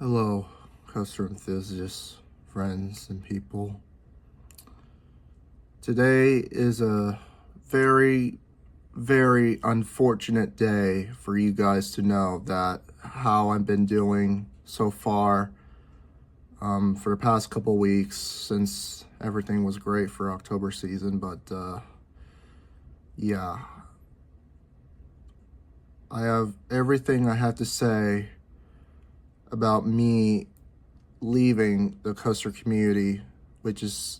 Hello, coaster enthusiasts, friends, and people. Today is a very, very unfortunate day for you guys to know that how I've been doing so far for the past couple weeks since everything was great for October season, but yeah. I have everything I have to say about me leaving the coaster community, which is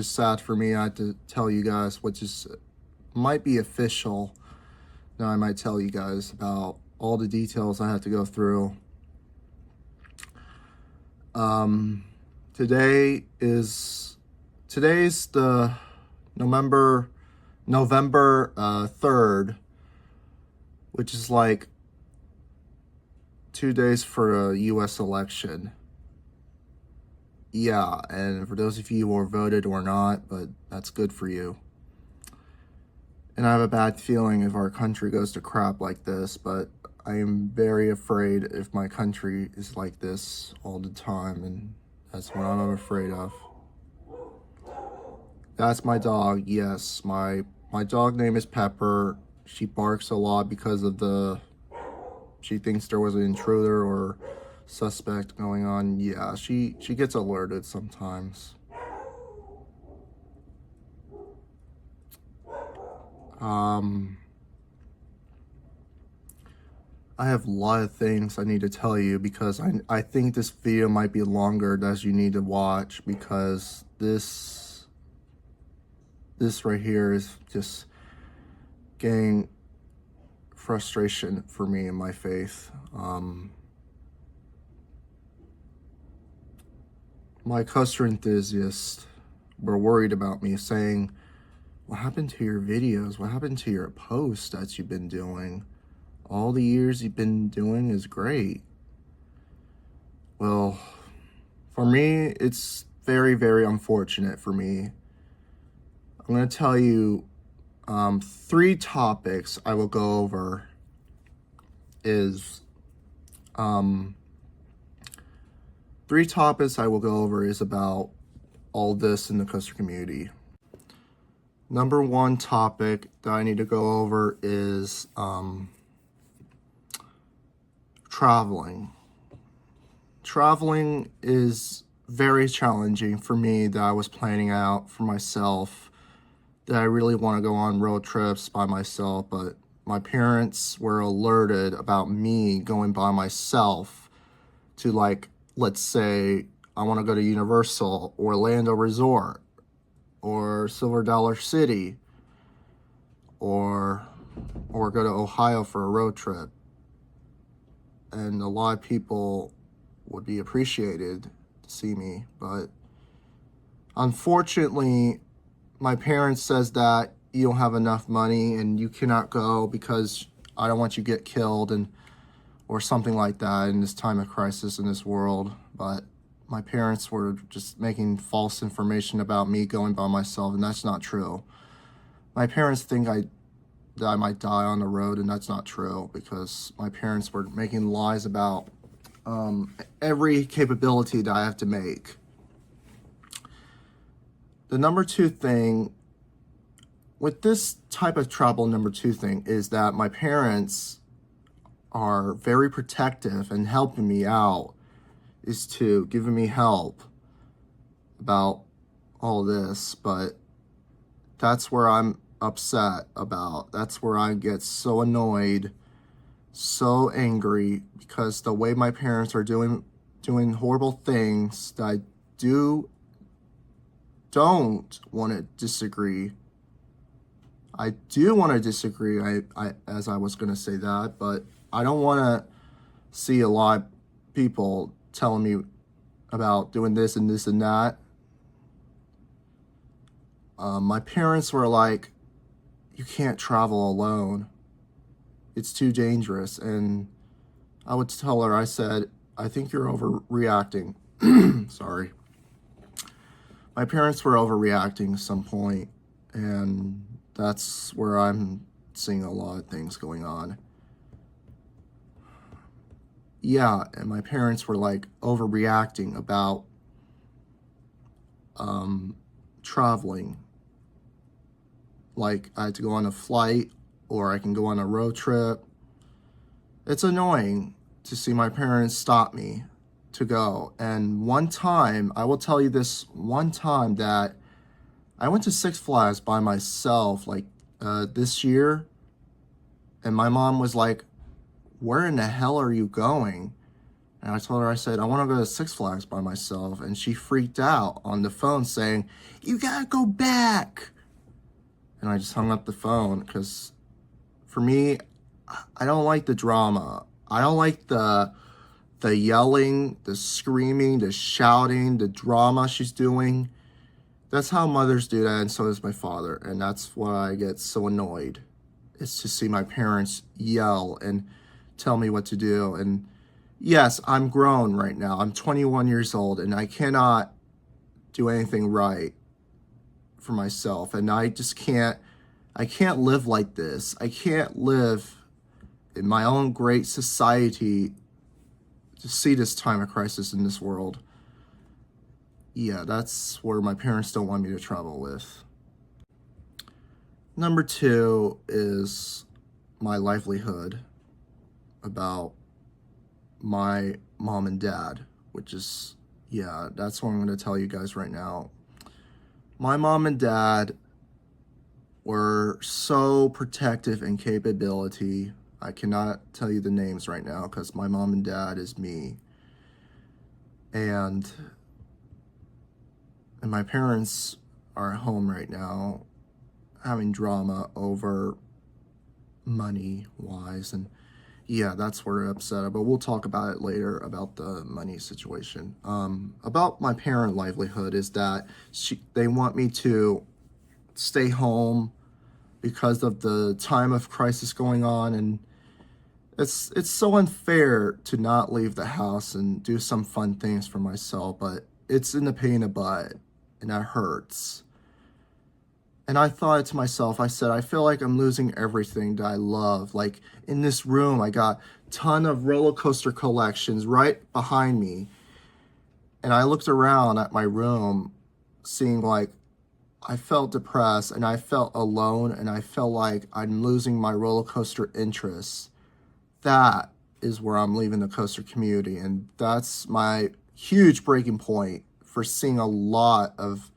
sad for me. I have to tell you guys, which is might be official. Now I might tell you guys about all the details I have to go through. Today's the November 3rd, which is like 2 days for a U.S. election. Yeah, and for those of you who are voted or not, but that's good for you. And I have a bad feeling if our country goes to crap like this, but I am very afraid if my country is like this all the time, and that's what I'm afraid of. That's my dog, yes. My dog name is Pepper. She barks a lot because of she thinks there was an intruder or suspect going on. Yeah, she gets alerted sometimes. I have a lot of things I need to tell you because I think this video might be longer as you need to watch, because this right here is just getting frustration for me in my faith. My coaster enthusiasts were worried about me, saying, what happened to your videos? What happened to your posts that you've been doing? All the years you've been doing is great. Well, for me, it's very, very unfortunate for me. I'm going to tell you 3 topics I will go over is 3 topics I will go over is about all this in the coaster community. Number 1 topic that I need to go over is traveling. Traveling is very challenging for me, that I was planning out for myself, that I really want to go on road trips by myself, but my parents were alerted about me going by myself to, like, let's say I want to go to Universal, Orlando Resort, or Silver Dollar City, or go to Ohio for a road trip. And a lot of people would be appreciated to see me, but unfortunately my parents says that you don't have enough money and you cannot go because I don't want you to get killed or something like that in this time of crisis in this world. But my parents were just making false information about me going by myself, and that's not true. My parents think that I might die on the road, and that's not true, because my parents were making lies about every capability that I have to make. The number 2 thing with this type of travel, number 2 thing is that my parents are very protective and helping me out, is to giving me help about all this, but that's where I'm upset about. That's where I get so annoyed, so angry, because the way my parents are doing horrible things that I don't want to disagree. I do want to disagree, as I was going to say that, but I don't want to see a lot of people telling me about doing this and this and that. My parents were like, you can't travel alone. It's too dangerous. And I would tell her, I said, I think you're overreacting. Sorry. My parents were overreacting at some point, and that's where I'm seeing a lot of things going on. yeah, and my parents were like overreacting about traveling. Like I had to go on a flight or I can go on a road trip. It's annoying to see my parents stop me to go. And one time, I will tell you this one time that I went to Six Flags by myself, like this year, and my mom was like, "Where in the hell are you going?" And I told her, I said, "I want to go to Six Flags by myself." And she freaked out on the phone saying, "You gotta go back." And I just hung up the phone because for me, I don't like the drama. I don't like the yelling, the screaming, the shouting, the drama she's doing. That's how mothers do that, and so does my father. And that's why I get so annoyed, is to see my parents yell and tell me what to do. And yes, I'm grown right now. I'm 21 years old, and I cannot do anything right for myself. And I can't live like this. I can't live in my own great society to see this time of crisis in this world. Yeah, that's where my parents don't want me to travel with. Number two is my livelihood, about my mom and dad, which is, yeah, that's what I'm going to tell you guys right now. My mom and dad were so protective and capability. I cannot tell you the names right now because my mom and dad is me. And my parents are at home right now having drama over money wise. And yeah, that's where we're upset. But we'll talk about it later about the money situation. About my parent livelihood is that they want me to stay home because of the time of crisis going on, and it's so unfair to not leave the house and do some fun things for myself, but it's in the pain in the butt, and that hurts. And I thought to myself, I said, I feel like I'm losing everything that I love. Like in this room, I got a ton of roller coaster collections right behind me. And I looked around at my room, seeing like I felt depressed and I felt alone and I felt like I'm losing my roller coaster interests. That is where I'm leaving the coaster community. And that's my huge breaking point for seeing a lot of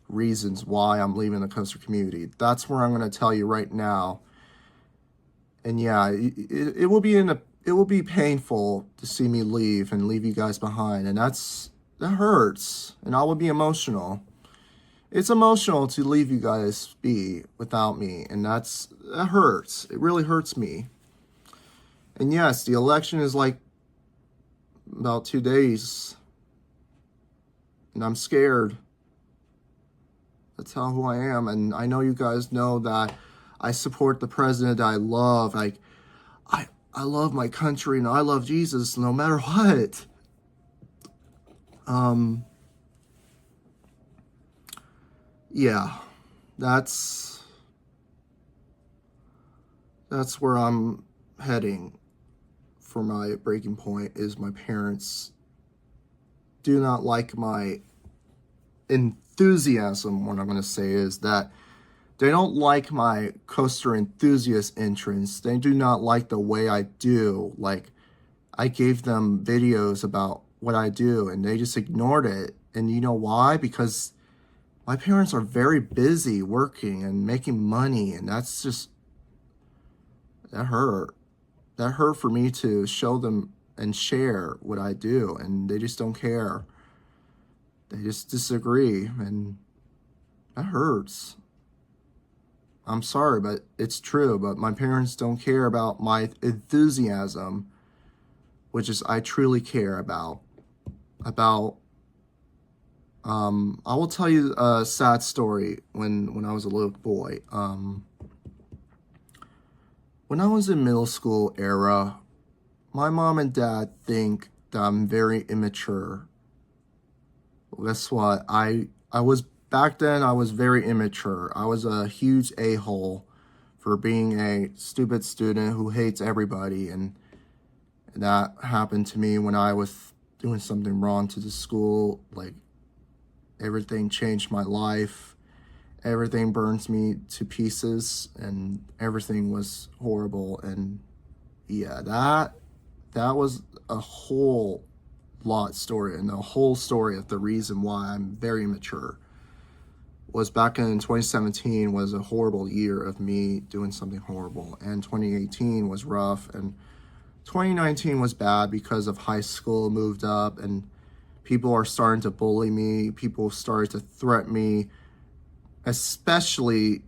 reasons why I'm leaving the coaster community. That's where I'm going to tell you right now. And yeah, it will be it will be painful to see me leave and leave you guys behind, and that hurts, and I will be emotional. It's emotional to leave you guys be without me, and that hurts. It really hurts me. And yes, the election is like about 2 days, and I'm scared. That's who I am, and I know you guys know that I support the president that I love. Like, I love my country and I love Jesus no matter what. Yeah, that's where I'm heading for my breaking point. Is my parents do not like my enthusiasm. What I'm going to say is that they don't like my coaster enthusiast entrance. They do not like the way I do. Like, I gave them videos about what I do and they just ignored it. And you know why? Because my parents are very busy working and making money, and that's just, that hurt. That hurt for me to show them and share what I do, and they just don't care. They just disagree, and that hurts. I'm sorry, but it's true. But my parents don't care about my enthusiasm, which is I truly care about. I will tell you a sad story when I was a little boy. When I was in middle school era, my mom and dad think that I'm very immature. Well, guess what? I was back then. I was very immature. I was a huge a-hole for being a stupid student who hates everybody, and that happened to me when I was doing something wrong to the school. Like, everything changed my life. Everything burns me to pieces, and everything was horrible. And yeah, that was a whole lot story, and the whole story of the reason why I'm very mature was back in 2017 was a horrible year of me doing something horrible, and 2018 was rough, and 2019 was bad because of high school moved up, and people are starting to bully me. People started to threaten me, especially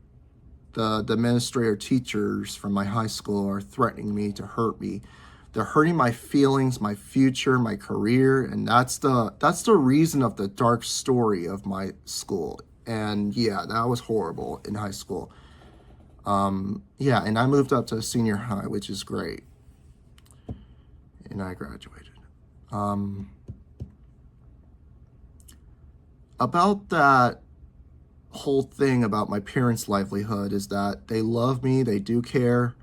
the administrator teachers from my high school are threatening me to hurt me. They're hurting my feelings, my future, my career, and that's the reason of the dark story of my school. And yeah, that was horrible in high school. Yeah, and I moved up to senior high, which is great. And I graduated. About that whole thing about my parents' livelihood is that they love me, they do care,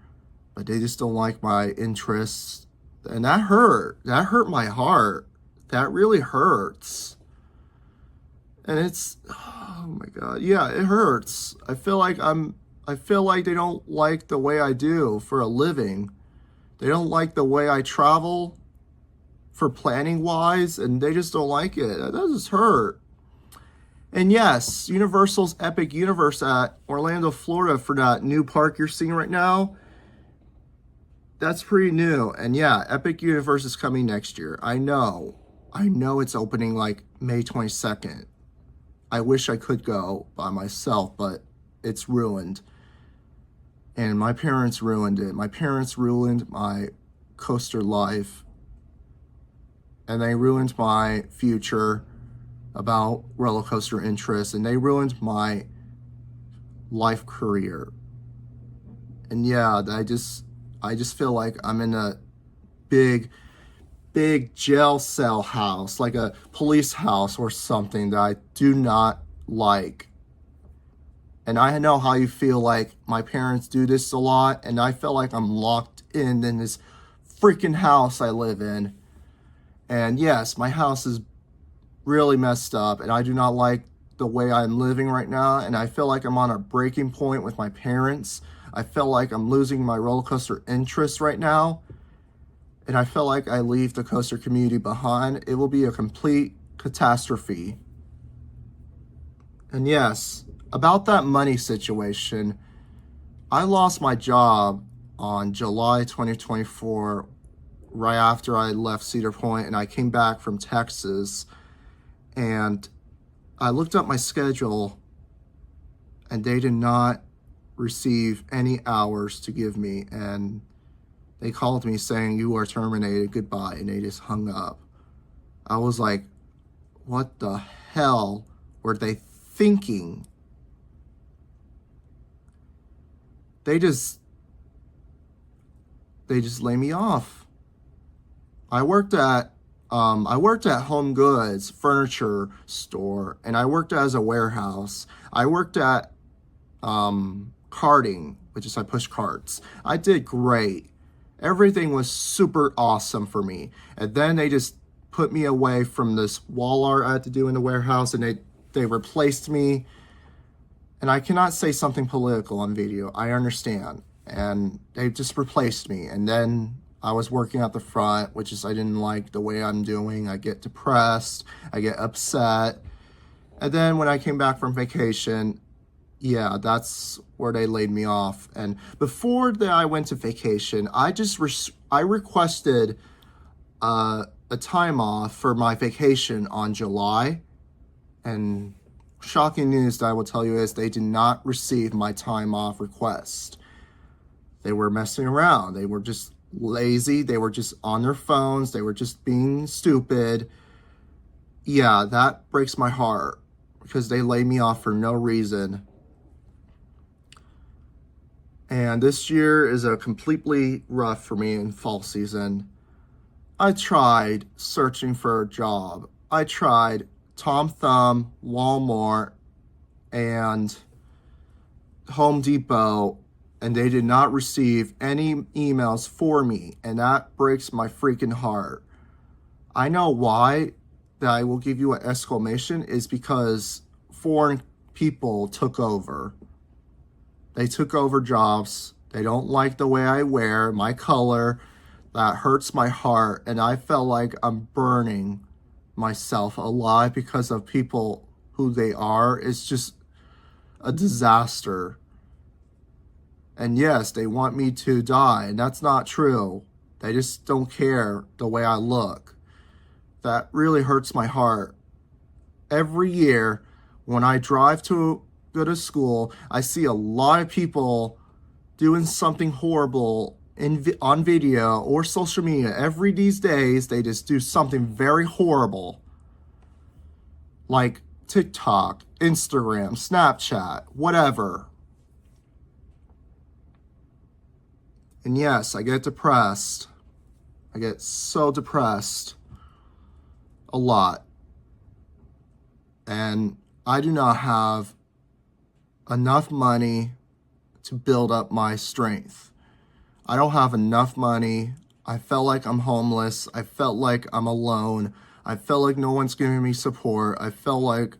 but they just don't like my interests. And that hurt. That hurt my heart. That really hurts. And it's, oh my God. Yeah, it hurts. I feel like they don't like the way I do for a living. They don't like the way I travel for planning wise, and they just don't like it. That just hurt. And yes, Universal's Epic Universe at Orlando, Florida, for that new park you're seeing right now, that's pretty new. And yeah, Epic Universe is coming next year. I know it's opening like May 22nd. I wish I could go by myself, but it's ruined. And my parents ruined it. My parents ruined my coaster life. And they ruined my future about roller coaster interests, and they ruined my life career. And yeah, I just feel like I'm in a big jail cell house, like a police house or something that I do not like. And I know how you feel. Like, my parents do this a lot, and I feel like I'm locked in this freaking house I live in. And yes, my house is really messed up, and I do not like the way I'm living right now, and I feel like I'm on a breaking point with my parents. I feel like I'm losing my roller coaster interest right now, and I feel like I leave the coaster community behind. It will be a complete catastrophe. And yes, about that money situation, I lost my job on July 2024, right after I left Cedar Point, and I came back from Texas. And I looked up my schedule, and they did not receive any hours to give me. And they called me saying, "You are terminated, goodbye." And they just hung up. I was like, what the hell were they thinking? They just lay me off. I worked at Home Goods furniture store, and I worked as a warehouse. I worked at carting, which is I push carts. I did great. Everything was super awesome for me. And then they just put me away from this wall art I had to do in the warehouse, and they replaced me. And I cannot say something political on video. I understand. And they just replaced me. And then I was working at the front, which is I didn't like the way I'm doing. I get depressed. I get upset. And then when I came back from vacation, yeah, that's where they laid me off. And before that I went to vacation, I requested a time off for my vacation on July. And shocking news that I will tell you is they did not receive my time off request. They were messing around. They were just lazy. They were just on their phones. They were just being stupid. Yeah, that breaks my heart because they laid me off for no reason. And this year is a completely rough for me in fall season. I tried searching for a job. I tried Tom Thumb, Walmart, and Home Depot, and they did not receive any emails for me, and that breaks my freaking heart. I know why that I will give you an exclamation is because foreign people took over. They took over jobs. They don't like the way I wear, my color. That hurts my heart, and I felt like I'm burning myself alive because of people who they are. It's just a disaster. And yes, they want me to die, and that's not true. They just don't care the way I look. That really hurts my heart. Every year, when I drive to go to school, I see a lot of people doing something horrible on video or social media. Every these days, they just do something very horrible. Like TikTok, Instagram, Snapchat, whatever. And yes, I get depressed. I get so depressed a lot. And I do not have enough money to build up my strength. I don't have enough money. I felt like I'm homeless. I felt like I'm alone. I felt like no one's giving me support. I felt like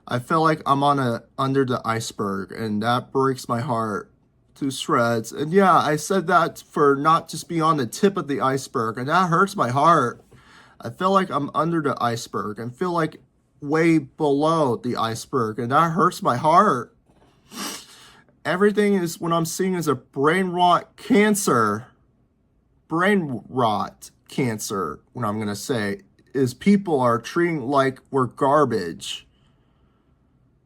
I'm under the iceberg, and that breaks my heart to shreds. And yeah, I said that for not just be on the tip of the iceberg, and that hurts my heart. I feel like I'm under the iceberg and feel like way below the iceberg, and that hurts my heart. Everything is what I'm seeing is a brain rot cancer. Brain rot cancer, what I'm going to say, is people are treating like we're garbage.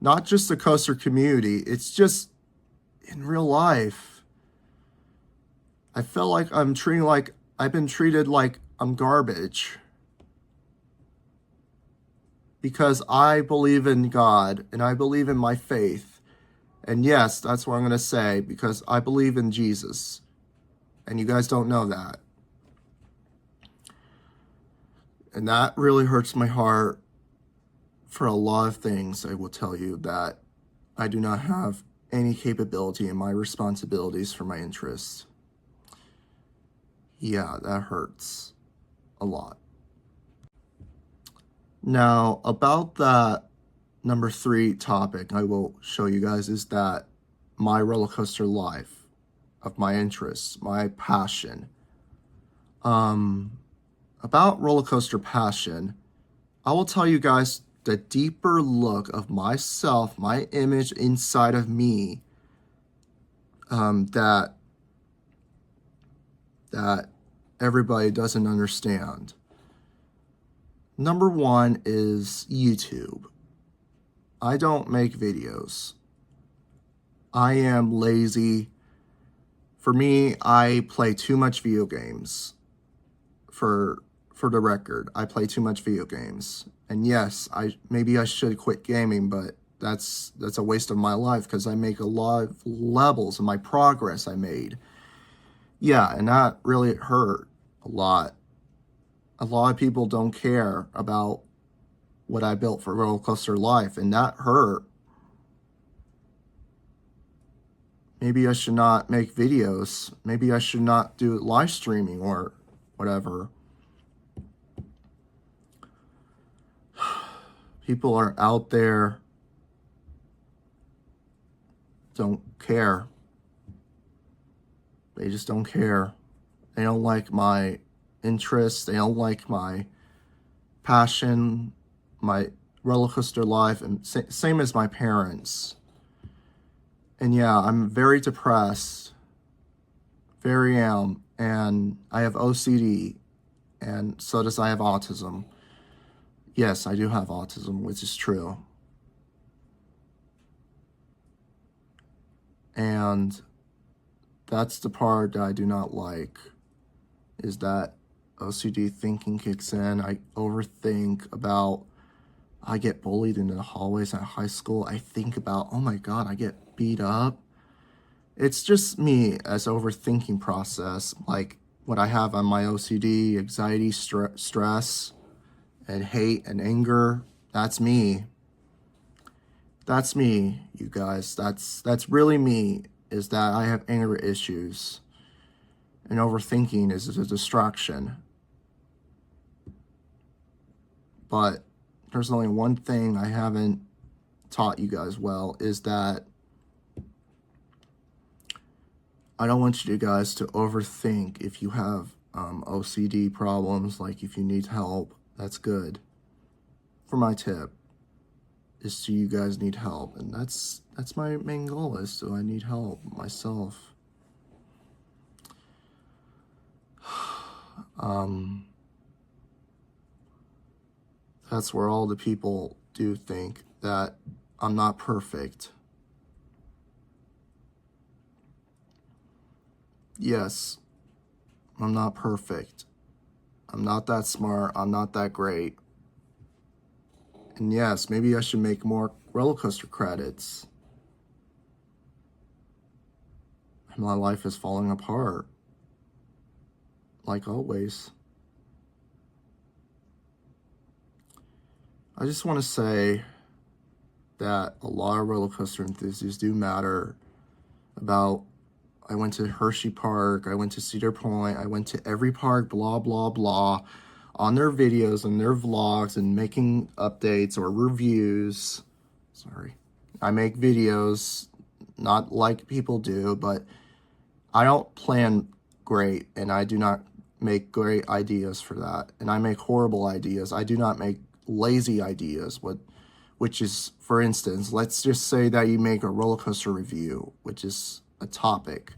Not just the coaster community, it's just in real life. I feel like I've been treated like I'm garbage. Because I believe in God and I believe in my faith. And yes, that's what I'm going to say, because I believe in Jesus. And you guys don't know that. And that really hurts my heart for a lot of things. I will tell you that I do not have any capability in my responsibilities for my interests. Yeah, that hurts a lot. Now, about that number 3 topic I will show you guys is that my roller coaster life of my interests, my passion. About roller coaster passion, I will tell you guys the deeper look of myself, my image inside of me, that everybody doesn't understand. Number 1 is YouTube. I don't make videos. I am lazy. For me, I play too much video games. For the record, I play too much video games. And yes, maybe I should quit gaming, but that's a waste of my life because I make a lot of levels of my progress I made. Yeah, and that really hurt a lot. A lot of people don't care about what I built for Roller Coaster Life, and that hurt. Maybe I should not make videos. Maybe I should not do live streaming or whatever. People are out there, don't care. They just don't care. They don't like my interests. They don't like my passion, my roller coaster life, and same as my parents. And yeah, I'm very depressed. Very am. And I have OCD. And so does I have autism. Yes, I do have autism, which is true. And that's the part that I do not like, is that OCD thinking kicks in. I overthink about, I get bullied in the hallways at high school. I think about, oh my God, I get beat up. It's just me as overthinking process, like what I have on my OCD, anxiety, stress, and hate and anger. That's me. That's me, you guys. That's really me. is that I have anger issues, and overthinking is a distraction. But there's only one thing I haven't taught you guys well, is that I don't want you guys to overthink. If you have OCD problems, like if you need help, that's good. For my tip is to you guys need help, and that's my main goal, is to I need help myself. That's where all the people do think that I'm not perfect. Yes, I'm not perfect. I'm not that smart. I'm not that great. And yes, maybe I should make more roller coaster credits. My life is falling apart, like always. I just want to say that a lot of roller coaster enthusiasts do matter. I went to Hershey Park, I went to Cedar Point, I went to every park, blah, blah, blah, on their videos and their vlogs and making updates or reviews. Sorry. I make videos, not like people do, but I don't plan great, and I do not make great ideas for that. And I make horrible ideas. I do not make lazy ideas, which is, for instance, let's just say that you make a roller coaster review, which is a topic.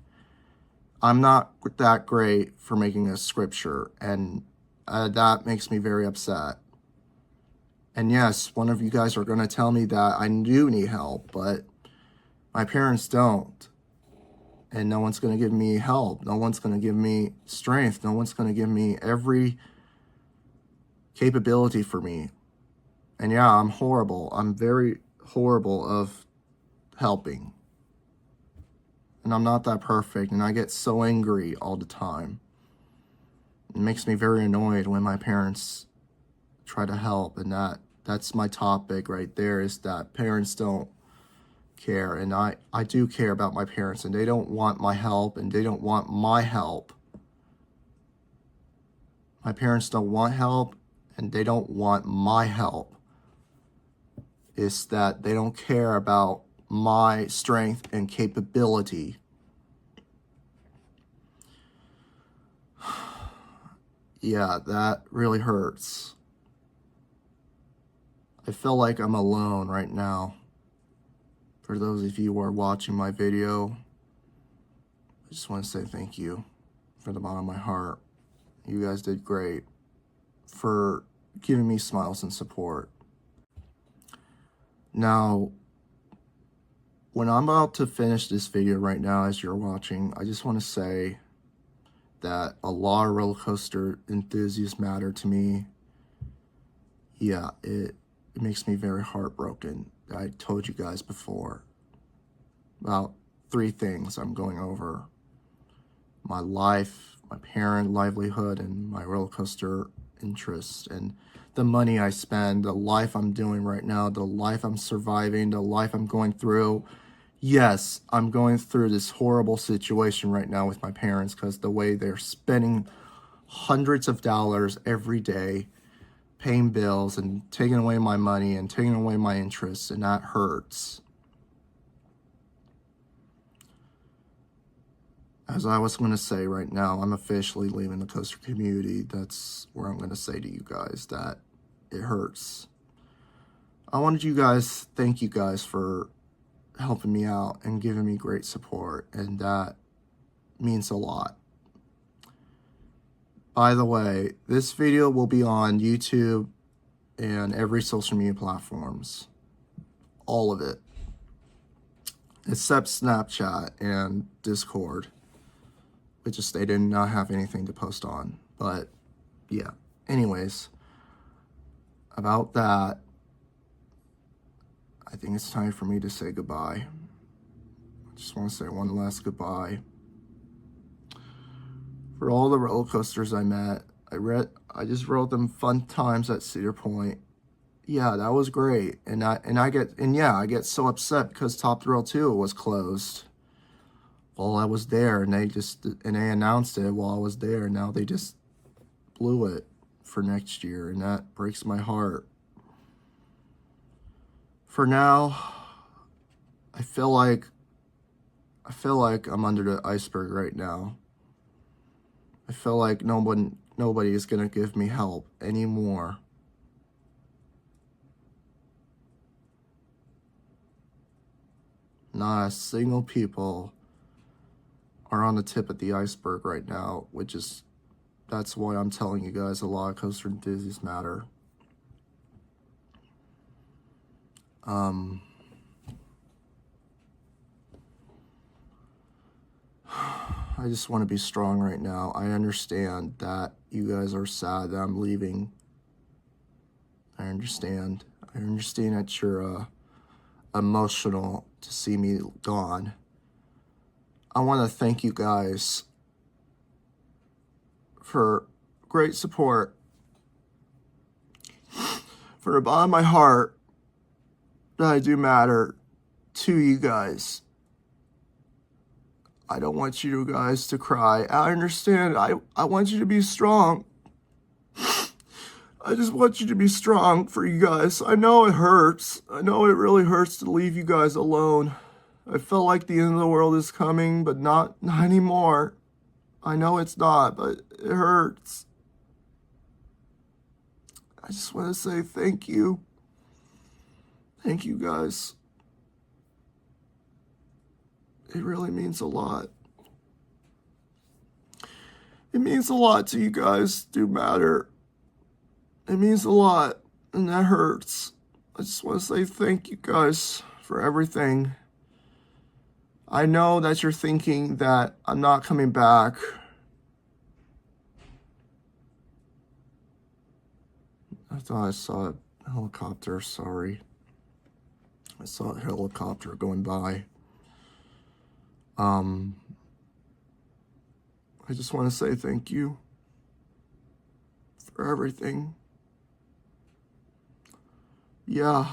I'm not that great for making a scripture, and that makes me very upset. And yes, one of you guys are going to tell me that I do need help, but my parents don't. And no one's going to give me help. No one's going to give me strength. No one's going to give me every capability for me. And yeah, I'm horrible. I'm very horrible of helping. And I'm not that perfect, and I get so angry all the time. It makes me very annoyed when my parents try to help, and that's my topic right there, is that parents don't care. And I do care about my parents, and they don't want my help, and they don't want my help. My parents don't want help, and they don't want my help. It's that they don't care about my strength and capability. Yeah, that really hurts. I feel like I'm alone right now. For those of you who are watching my video, I just want to say thank you from the bottom of my heart. You guys did great for giving me smiles and support. Now, when I'm about to finish this video right now, as you're watching, I just want to say that a lot of roller coaster enthusiasts matter to me. Yeah, it makes me very heartbroken. I told you guys before about 3 things I'm going over: my life, my parent livelihood, and my roller coaster interests, and the money I spend, the life I'm doing right now, the life I'm surviving, the life I'm going through. Yes, I'm going through this horrible situation right now with my parents, because the way they're spending hundreds of dollars every day paying bills and taking away my money and taking away my interests, and that hurts. As I was going to say right now, I'm officially leaving the coaster community. That's where I'm going to say to you guys that it hurts. I wanted you guys, thank you guys for helping me out and giving me great support, and that means a lot. By the way, this video will be on YouTube and every social media platforms. All of it. Except Snapchat and Discord. Which just, they did not have anything to post on. But, yeah. Anyways, about that, I think it's time for me to say goodbye. I just want to say one last goodbye. For all the roller coasters I met, I just rode them fun times at Cedar Point. Yeah, that was great. And I get so upset because Top Thrill 2 was closed. while I was there, and they announced it while I was there. Now they just blew it for next year, and that breaks my heart. For now, I feel like I'm under the iceberg right now. I feel like nobody is gonna give me help anymore. Not a single people are on the tip of the iceberg right now, that's why I'm telling you guys a lot of coaster enthusiasts matter. I just want to be strong right now. I understand that you guys are sad that I'm leaving. I understand. I understand that you're emotional to see me gone. I want to thank you guys for great support. For the bottom of my heart, that I do matter to you guys. I don't want you guys to cry. I understand. I want you to be strong. I just want you to be strong for you guys. I know it hurts. I know it really hurts to leave you guys alone. I felt like the end of the world is coming, but not anymore. I know it's not, but it hurts. I just want to say thank you. Thank you guys. It really means a lot. It means a lot to you guys. Do matter. It means a lot, and that hurts. I just want to say thank you guys for everything. I know that you're thinking that I'm not coming back. I thought I saw a helicopter, sorry. I saw a helicopter going by. I just want to say thank you for everything. Yeah,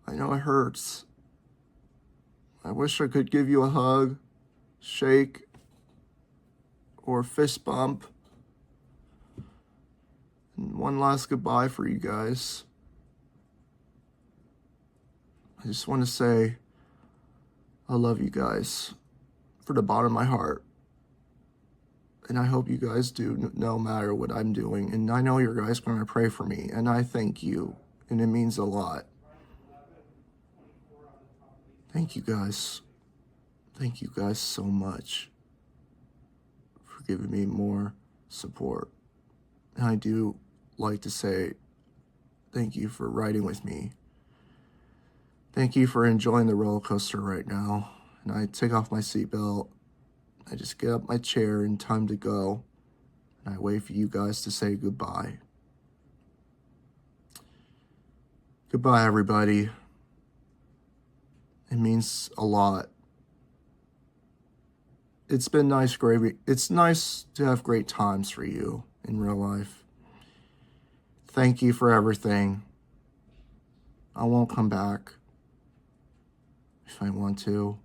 I know it hurts. I wish I could give you a hug, shake, or a fist bump. And one last goodbye for you guys. I just want to say I love you guys for the bottom of my heart. And I hope you guys do, no matter what I'm doing. And I know you guys are going to pray for me. And I thank you. And it means a lot. Thank you guys. Thank you guys so much for giving me more support. And I do like to say thank you for riding with me. Thank you for enjoying the roller coaster right now. And I take off my seatbelt. I just get up my chair and time to go. And I wait for you guys to say goodbye. Goodbye, everybody. It means a lot. It's been nice, gravy. It's nice to have great times for you in real life. Thank you for everything. I won't come back. If I want to.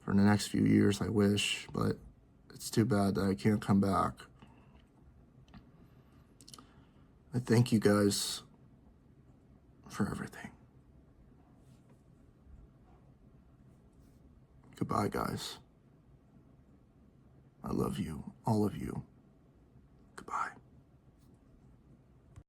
For the next few years, I wish, but it's too bad that I can't come back. I thank you guys for everything. Goodbye, guys. I love you, all of you.